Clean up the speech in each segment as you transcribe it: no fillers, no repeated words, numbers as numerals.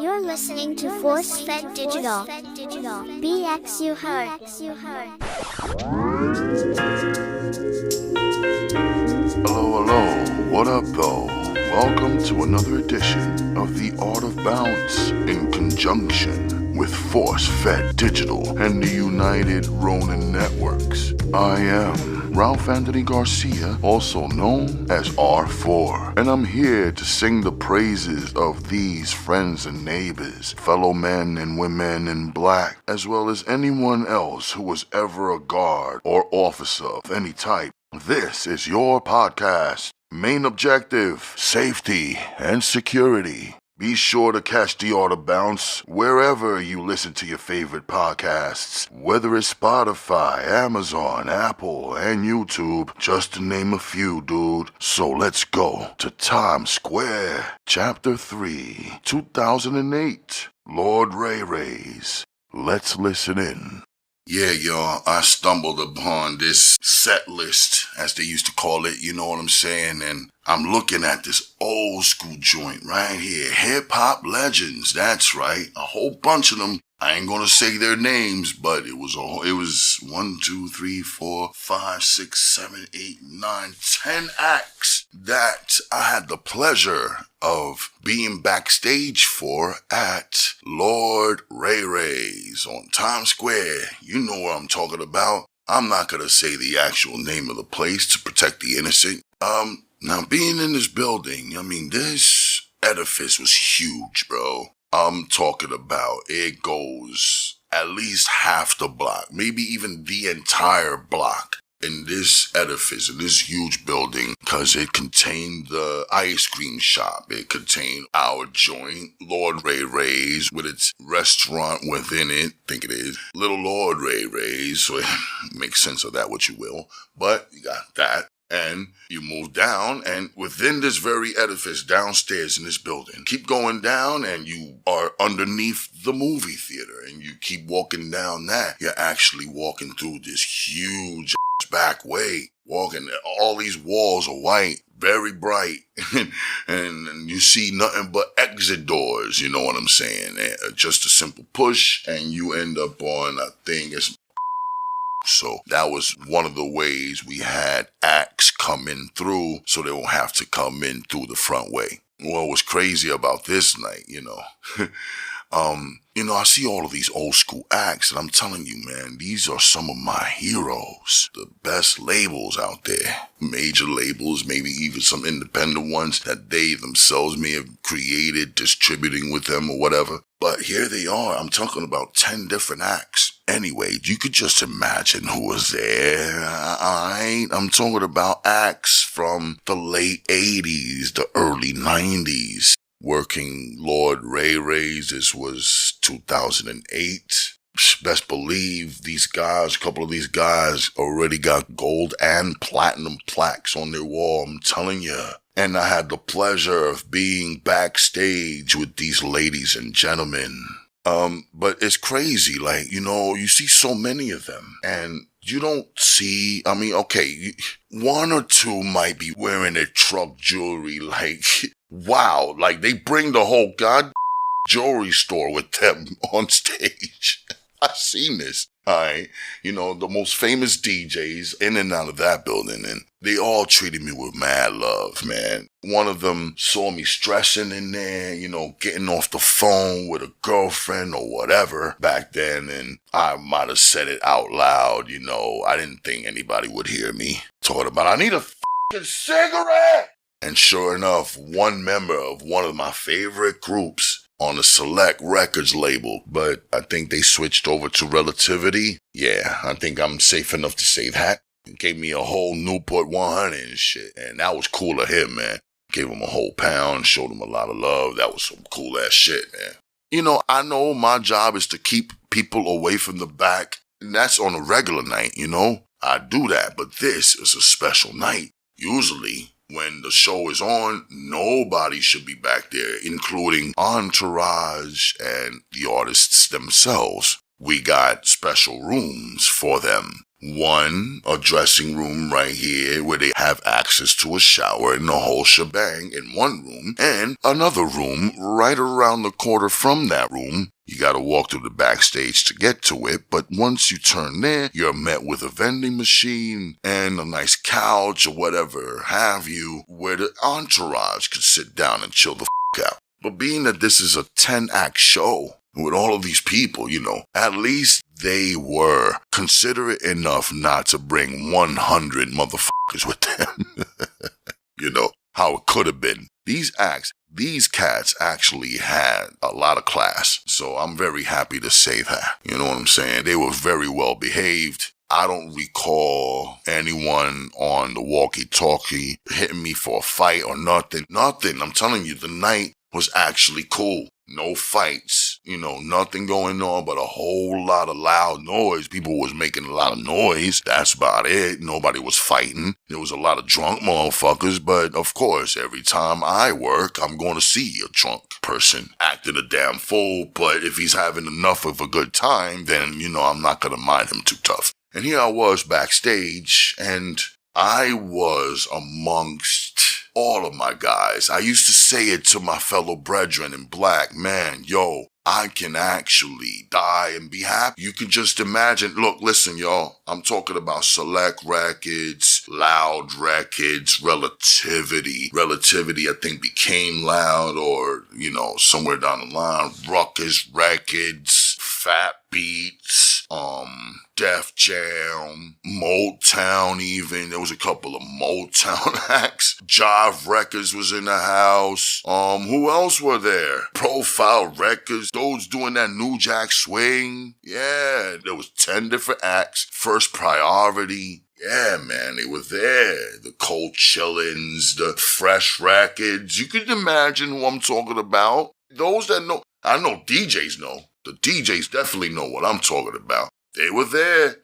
You're listening to Force Fed Digital. BX you heard. Hello, what up though? Welcome to another edition of The Art of Bounce in conjunction with Force Fed Digital and the United Ronin Networks. I am Ralph Anthony Garcia, also known as R4, and I'm here to sing the praises of these friends and neighbors, fellow men and women in black, as well as anyone else who was ever a guard or officer of any type. This is your podcast. Main objective, safety and security. Be sure to catch The Art of Bounce wherever you listen to your favorite podcasts, whether it's Spotify, Amazon, Apple, and YouTube, just to name a few, dude. So let's go to Times Square, Chapter 3, 2008, Lord Rey Rey's. Let's listen in. Yeah, y'all, I stumbled upon this set list, as they used to call it, you know what I'm saying? And I'm looking at this old school joint right here. Hip-hop legends, that's right. A whole bunch of them. I ain't gonna say their names, but it was 1, 2, 3, 4, 5, 6, 7, 8, 9, 10 acts that I had the pleasure of being backstage for at Lord Rey Rey's on Times Square. You know what I'm talking about. I'm not gonna say the actual name of the place to protect the innocent. Now being in this building, I mean, this edifice was huge, bro. I'm talking about it goes at least half the block, maybe even the entire block in this edifice, in this huge building, because it contained the ice cream shop. It contained our joint, Lord Rey Rey's, with its restaurant within it. I think it is Little Lord Rey Rey's, so it makes sense of that, what you will. But you got that. And you move down, and within this very edifice, downstairs in this building, keep going down, and you are underneath the movie theater, and you keep walking down that. You're actually walking through this huge back way, walking. All these walls are white, very bright, and you see nothing but exit doors, you know what I'm saying? Just a simple push, and you end up on, I think it's... So that was one of the ways we had acts come in through, so they won't have to come in through the front way. What was crazy about this night, I see all of these old school acts, and I'm telling you, man, these are some of my heroes. The best labels out there. Major labels, maybe even some independent ones that they themselves may have created, distributing with them or whatever. But here they are. I'm talking about 10 different acts. Anyway, you could just imagine who was there. I'm talking about acts from the late 80s, the early 90s. Working Lord Rey Rey's, this was 2008. Best believe a couple of these guys already got gold and platinum plaques on their wall, I'm telling you. And I had the pleasure of being backstage with these ladies and gentlemen. But it's crazy, you see so many of them, and you don't see, one or two might be wearing their truck jewelry, wow, they bring the whole jewelry store with them on stage. I've seen this. The most famous DJs in and out of that building, and they all treated me with mad love, man. One of them saw me stressing in there, getting off the phone with a girlfriend or whatever back then, and I might have said it out loud, I didn't think anybody would hear me. Talking about, I need a f***ing cigarette! And sure enough, one member of one of my favorite groups on the Select Records label, but I think they switched over to Relativity. Yeah, I think I'm safe enough to say that. He gave me a whole Newport 100 and shit, and that was cool of him, man. Gave him a whole pound, showed him a lot of love. That was some cool ass shit, man. I know my job is to keep people away from the back, and that's on a regular night, I do that, but this is a special night. Usually, when the show is on, nobody should be back there, including entourage and the artists themselves. We got special rooms for them. One, a dressing room right here where they have access to a shower and the whole shebang in one room, and another room right around the corner from that room. You gotta walk through the backstage to get to it, but once you turn there, you're met with a vending machine and a nice couch or whatever have you, where the entourage could sit down and chill the out. But being that this is a 10-act show, with all of these people, at least they were considerate enough not to bring 100 motherfuckers with them. How it could have been. These cats actually had a lot of class. So I'm very happy to say that. You know what I'm saying? They were very well behaved. I don't recall anyone on the walkie-talkie hitting me for a fight or nothing. Nothing. I'm telling you, the night was actually cool. No fights, nothing going on but a whole lot of loud noise. People was making a lot of noise. That's about it. Nobody was fighting. There was a lot of drunk motherfuckers, but of course, every time I work, I'm going to see a drunk person acting a damn fool. But if he's having enough of a good time, then, I'm not going to mind him too tough. And here I was backstage, and I was amongst all of my guys. I used to say it to my fellow brethren in black, man, I can actually die and be happy. You can just imagine. Look, listen, y'all. I'm talking about Select Records, Loud Records, Relativity. Relativity, I think, became Loud or, somewhere down the line. Ruckus Records, Fat Beats, Def Jam, Motown even. There was a couple of Motown acts. Jive Records was in the house. Who else were there? Profile Records. Those doing that New Jack Swing. Yeah, there was 10 different acts. First Priority. Yeah, man, they were there. The Cold Chillins, the Fresh Records. You can imagine who I'm talking about. Those that know, I know DJs know. The DJs definitely know what I'm talking about. They were there.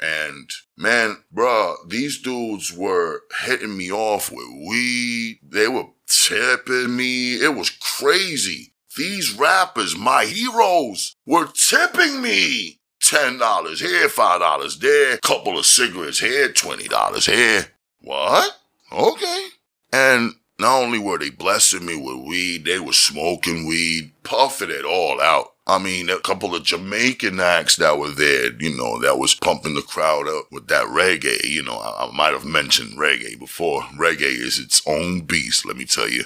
And, man, bruh, these dudes were hitting me off with weed. They were tipping me. It was crazy. These rappers, my heroes, were tipping me. $10 here, $5 there, couple of cigarettes here, $20 here. What? Okay. And not only were they blessing me with weed, they were smoking weed, puffing it all out. I mean, a couple of Jamaican acts that were there, that was pumping the crowd up with that reggae. I might have mentioned reggae before. Reggae is its own beast, let me tell you.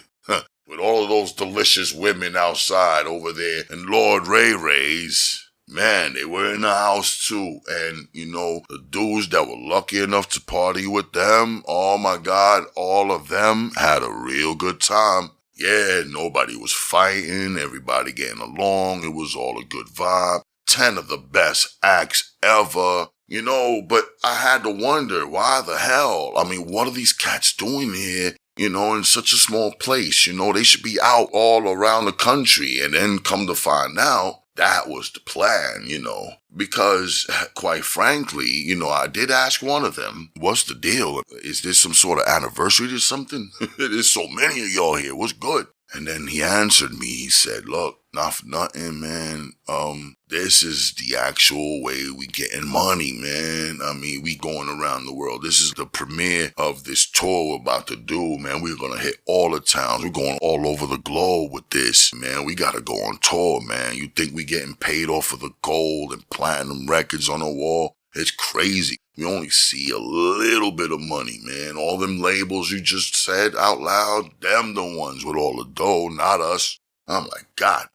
With all of those delicious women outside over there and Lord Rey Rey's, man, they were in the house too. And, the dudes that were lucky enough to party with them, oh my God, all of them had a real good time. Yeah, nobody was fighting, everybody getting along, it was all a good vibe. 10 of the best acts ever, but I had to wonder, why the hell? I mean, what are these cats doing here, in such a small place? They should be out all around the country, and then come to find out, that was the plan, because quite frankly, I did ask one of them, what's the deal? Is this some sort of anniversary or something? There's so many of y'all here. What's good? And then he answered me. He said, look, not for nothing, man. This is the actual way we getting money, man. I mean, we going around the world. This is the premiere of this tour we're about to do, man. We're going to hit all the towns. We're going all over the globe with this, man. We got to go on tour, man. You think we getting paid off of the gold and platinum records on the wall? It's crazy. We only see a little bit of money, man. All them labels you just said out loud, them the ones with all the dough, not us. I'm like, God,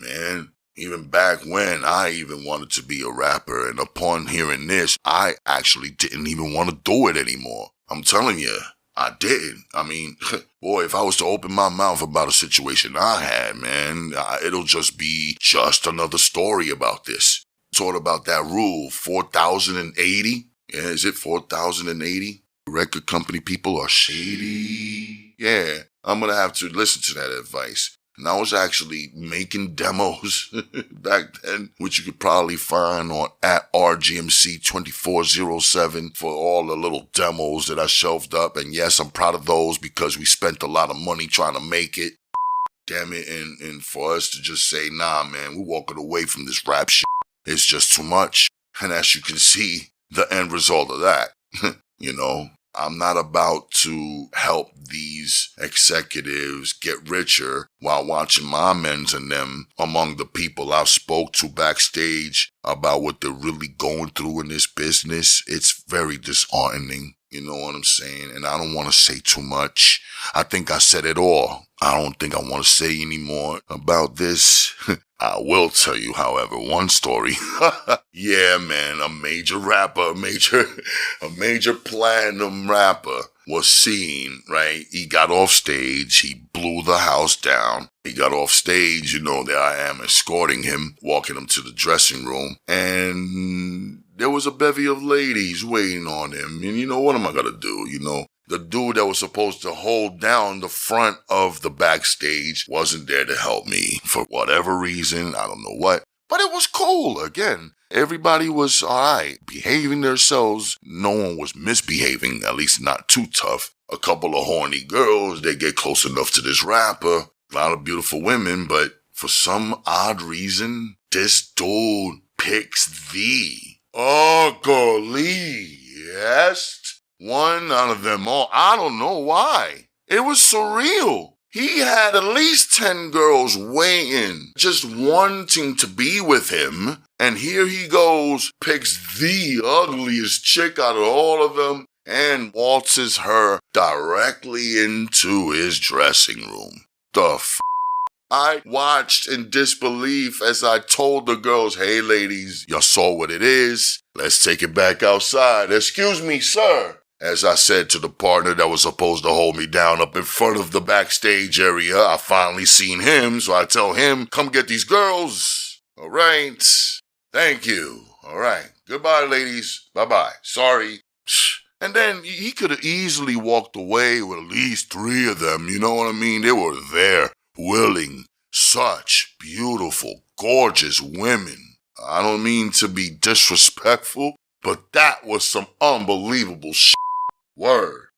man. Even back when I even wanted to be a rapper, and upon hearing this, I actually didn't even want to do it anymore. I'm telling you, I didn't. I mean, boy, if I was to open my mouth about a situation I had, man, it'll just be just another story about this. Sort about that rule, 4,080. Yeah, is it 4,080? Record company people are shady. Yeah, I'm going to have to listen to that advice. And I was actually making demos back then, which you could probably find on at RGMC2407 for all the little demos that I shelved up. And yes, I'm proud of those because we spent a lot of money trying to make it. Damn it. And for us to just say, nah, man, we're walking away from this rap shit. It's just too much. And as you can see, the end result of that. I'm not about to help these executives get richer while watching my mans and them among the people I spoke to backstage about what they're really going through in this business. It's very disheartening. You know what I'm saying? And I don't want to say too much. I think I said it all. I don't think I want to say any more about this. I will tell you, however, one story. Yeah, man, a major rapper, a major platinum rapper was seen, right? He got off stage. He blew the house down. He got off stage, there I am escorting him, walking him to the dressing room. And there was a bevy of ladies waiting on him. And what am I going to do? The dude that was supposed to hold down the front of the backstage wasn't there to help me for whatever reason. I don't know what. But it was cool. Again, everybody was all right, behaving themselves. No one was misbehaving, at least not too tough. A couple of horny girls, they get close enough to this rapper. A lot of beautiful women, but for some odd reason, this dude picks the ugliest one out of them all. I don't know why. It was surreal. He had at least 10 girls waiting, just wanting to be with him. And here he goes, picks the ugliest chick out of all of them, and waltzes her directly into his dressing room. I watched in disbelief as I told the girls, hey ladies, y'all saw what it is. Let's take it back outside. Excuse me, sir. As I said to the partner that was supposed to hold me down up in front of the backstage area, I finally seen him, so I tell him, come get these girls. All right. Thank you. All right. Goodbye, ladies. Bye-bye. Sorry. And then he could have easily walked away with at least 3 of them, you know what I mean? They were there, willing, such beautiful, gorgeous women. I don't mean to be disrespectful, but that was some unbelievable shit. Word.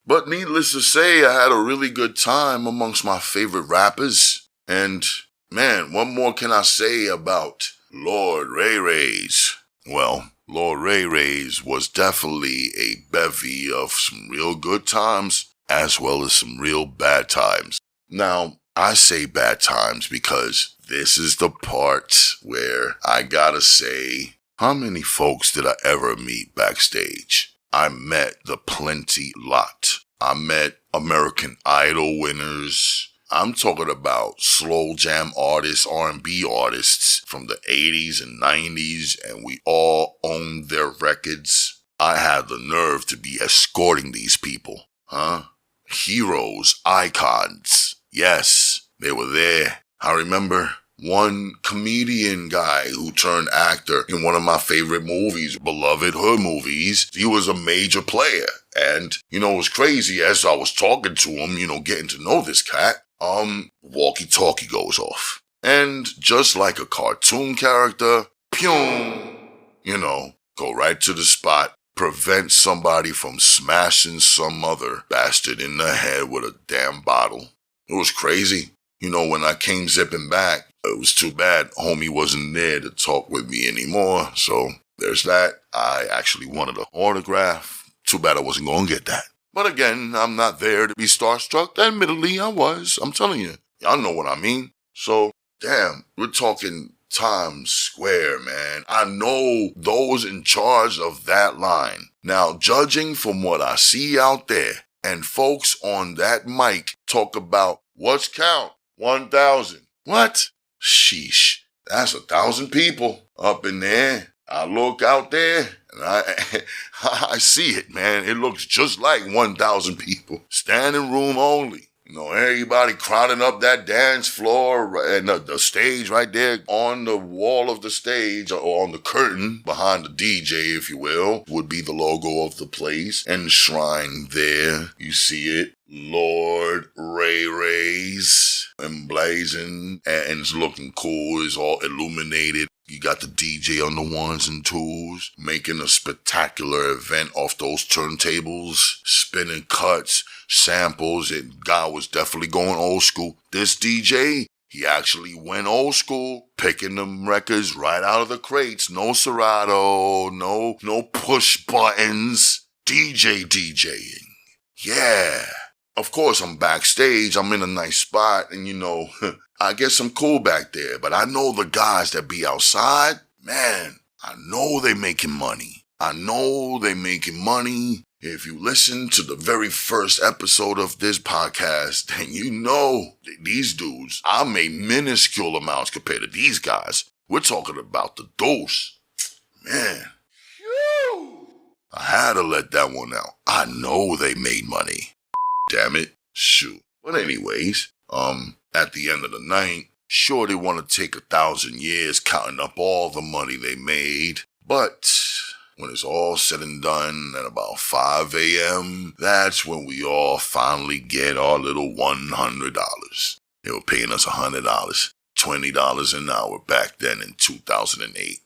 But needless to say, I had a really good time amongst my favorite rappers. And, man, what more can I say about Lord Rey Rey's? Well, Lord Rey Rey's was definitely a bevy of some real good times as well as some real bad times. Now, I say bad times because this is the part where I gotta say, how many folks did I ever meet backstage? I met the plenty lot. I met American Idol winners. I'm talking about slow jam artists, R&B artists from the 80s and 90s, and we all owned their records. I had the nerve to be escorting these people. Heroes, icons. Yes, they were there. I remember one comedian guy who turned actor in one of my favorite movies, beloved hood movies. He was a major player. And, it was crazy as I was talking to him, getting to know this cat, walkie-talkie goes off. And just like a cartoon character, go right to the spot, prevent somebody from smashing some other bastard in the head with a damn bottle. It was crazy. When I came zipping back, it was too bad homie wasn't there to talk with me anymore. So there's that. I actually wanted an autograph. Too bad I wasn't going to get that. But again, I'm not there to be starstruck. Admittedly, I was. I'm telling you. Y'all know what I mean. So, damn, we're talking Times Square, man. I know those in charge of that line. Now, judging from what I see out there, and folks on that mic talk about what's count, 1,000. What? Sheesh, that's 1,000 people up in there. I look out there and I see it, man. It looks just like 1,000 people. Standing room only. Everybody crowding up that dance floor and the stage right there on the wall of the stage, or on the curtain behind the DJ, if you will, would be the logo of the place. Enshrined there, you see it. Lord Rey Rey's emblazoned, and it's looking cool. It's all illuminated. You got the DJ on the ones and twos, making a spectacular event off those turntables, spinning cuts, samples, and God was definitely going old school. This DJ, He actually went old school, picking them records right out of the crates. No Serato, no push buttons. DJing. Yeah. Of course, I'm backstage. I'm in a nice spot, and I guess I'm cool back there. But I know the guys that be outside, man, I know they making money. If you listen to the very first episode of this podcast, then you know that these dudes, I made minuscule amounts compared to these guys. We're talking about the dose. Man, I had to let that one out. I know they made money. Damn it. Shoot. But anyways, at the end of the night, sure they want to take 1,000 years counting up all the money they made, but when it's all said and done at about 5 a.m., that's when we all finally get our little $100. They were paying us $100, $20 an hour back then in 2008.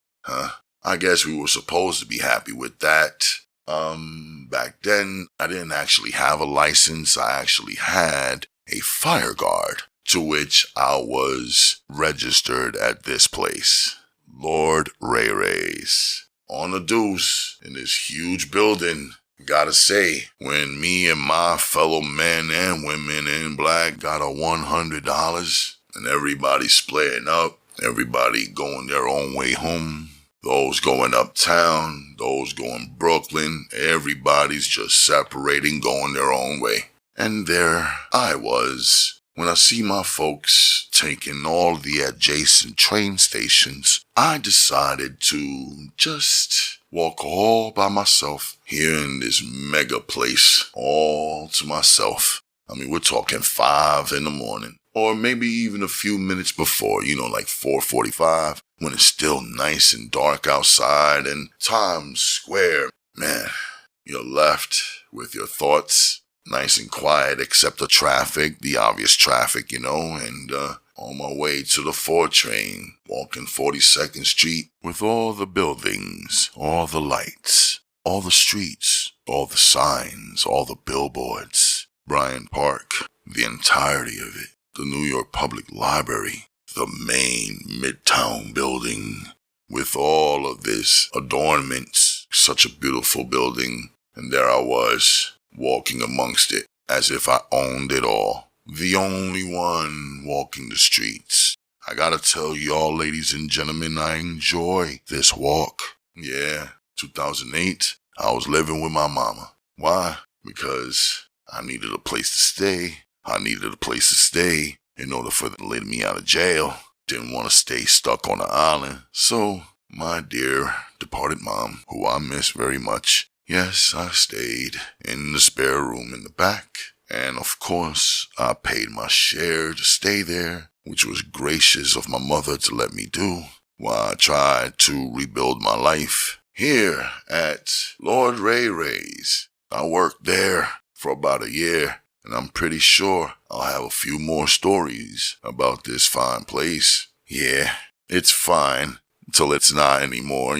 I guess we were supposed to be happy with that. Back then, I didn't actually have a license. I actually had a fire guard, to which I was registered at this place, Lord Rey Rey's. On the deuce, in this huge building. Gotta say, when me and my fellow men and women in black got our $100 and everybody splitting up, everybody going their own way home, those going uptown, those going Brooklyn, everybody's just separating, going their own way. And there I was, when I see my folks taking all the adjacent train stations, I decided to just walk all by myself here in this mega place, all to myself. I mean, we're talking 5 in the morning, or maybe even a few minutes before, like 4:45, when it's still nice and dark outside and Times Square. Man, you're left with your thoughts nice and quiet, except the obvious traffic, and on my way to the 4 train, walking 42nd Street with all the buildings, all the lights, all the streets, all the signs, all the billboards, Bryant Park, the entirety of it, the New York Public Library, the main Midtown building with all of this adornments, such a beautiful building, and there I was, walking amongst it as if I owned it all. The only one walking the streets. I gotta tell y'all, ladies and gentlemen, I enjoy this walk. Yeah, 2008, I was living with my mama. Why? Because I needed a place to stay. In order for them to let me out of jail. Didn't want to stay stuck on the island. So, my dear departed mom, who I miss very much, yes, I stayed in the spare room in the back. And of course, I paid my share to stay there, which was gracious of my mother to let me do, while I tried to rebuild my life here at Lord Rey Rey's. I worked there for about a year, and I'm pretty sure I'll have a few more stories about this fine place. Yeah, it's fine until it's not anymore,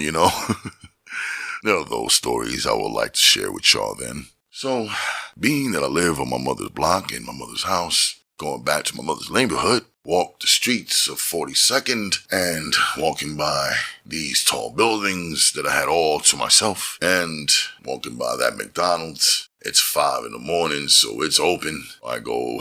There are those stories I would like to share with y'all then. So, being that I live on my mother's block in my mother's house, going back to my mother's neighborhood, walk the streets of 42nd and walking by these tall buildings that I had all to myself, and walking by that McDonald's. It's 5 in the morning, so it's open. I go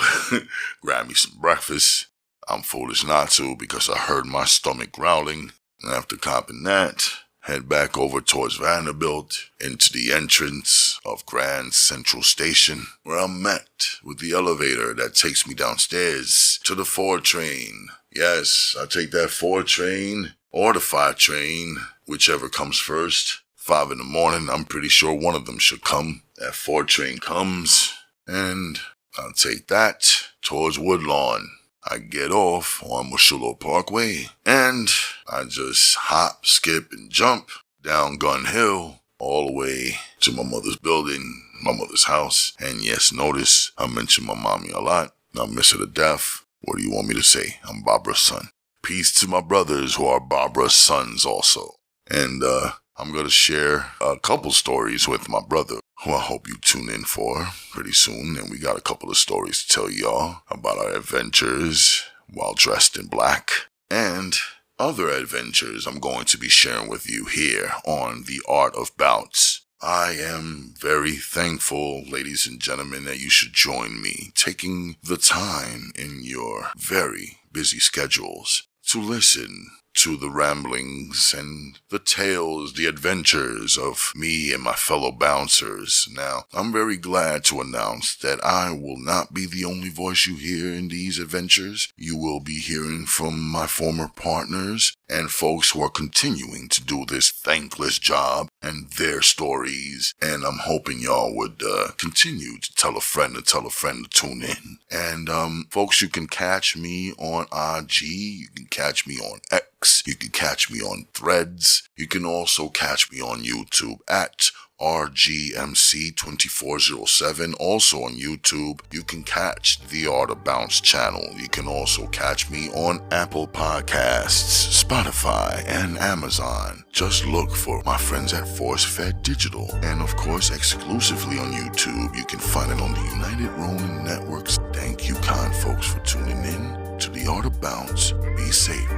grab me some breakfast. I'm foolish not to because I heard my stomach growling. And after copping that, head back over towards Vanderbilt into the entrance of Grand Central Station, where I'm met with the elevator that takes me downstairs to the 4 train. Yes, I take that 4 train or the 5 train, whichever comes first. 5 in the morning, I'm pretty sure one of them should come. That 4 train comes, and I'll take that towards Woodlawn. I get off on Moshulu Parkway, and I just hop, skip, and jump down Gun Hill all the way to my mother's building, my mother's house. And yes, notice I mention my mommy a lot. I miss her to death. What do you want me to say? I'm Barbara's son. Peace to my brothers who are Barbara's sons also. And I'm going to share a couple stories with my brother, who I hope you tune in for pretty soon. And we got a couple of stories to tell y'all about our adventures while dressed in black, and other adventures I'm going to be sharing with you here on The Art of Bounce. I am very thankful, ladies and gentlemen, that you should join me, taking the time in your very busy schedules to listen to the ramblings and the tales, the adventures of me and my fellow bouncers. Now, I'm very glad to announce that I will not be the only voice you hear in these adventures. You will be hearing from my former partners and folks who are continuing to do this thankless job and their stories. And I'm hoping y'all would continue to tell a friend to tune in. And folks, you can catch me on IG, you can catch me on X, you can catch me on Threads, you can also catch me on YouTube at RGMC2407. Also on YouTube, you can catch The Art of Bounce channel. You can also catch me on Apple Podcasts, Spotify, and Amazon. Just look for my friends at Force Fed Digital. And of course, exclusively on YouTube, you can find it on the United Ronin Networks. Thank you, kind folks, for tuning in to The Art of Bounce. Be safe.